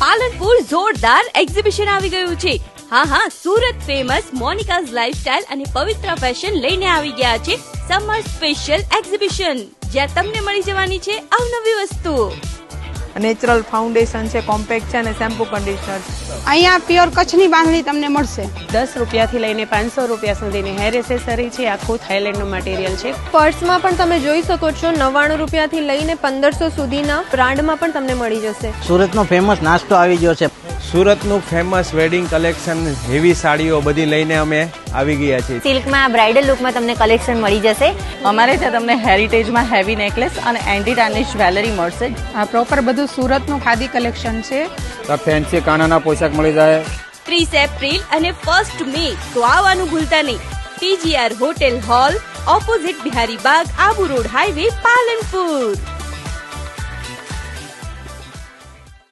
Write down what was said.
પાલનપુર જોરદાર એક્ઝિબિશન આવી ગયું છે। હા, સુરત ફેમસ મોનિકાઝ લાઇફસ્ટાઇલ અને પવિત્ર ફેશન લઈને આવી ગયા છે સમર સ્પેશિયલ એક્ઝિબિશન, જ્યાં તમને મળી જવાની છે અવનવી વસ્તુઓ। નેચરલ ફાઉન્ડેશન છે, કોમ્પેક્ટ છે અને શેમ્પુ કન્ડિશનર। અહીંયા પ્યોર કચ્છની બાંધણી તમને મળશે। 10 રૂપિયાથી લઈને 500 રૂપિયા સુધીની હેર એસેસરી છે। આખું થાઈલેન્ડનું મટીરિયલ છે। પર્સમાં પણ તમે જોઈ શકો છો 99 રૂપિયાથી લઈને 1500 સુધીના બ્રાન્ડમાં પણ તમને મળી જશે। સુરતનો ફેમસ નાસ્તો આવી ગયો છે। સુરતનું ફેમસ વેડિંગ કલેક્શન, હેવી સાડીઓ બધી લઈને અમે આવી ગયા છીએ। સિલ્કમાં બ્રાઇડલ લુકમાં તમને કલેક્શન મળી જશે। અમારે ત્યાં તમને હેરિટેજમાં હેવી નેકલેસ અને એન્ટી ટાર્નિશ જ્વેલરી મળશે। આ પ્રોપર બધું સુરતનું ખાદી કલેક્શન છે। ફેન્સી કાનાના પોશાક મળી જાય। 30 એપ્રિલ અને 1 મે તો આવવાનું ભૂલતા નહીં। TGR hotel hall, opposite Bihari Bagh, Abu road highway, Palanpur.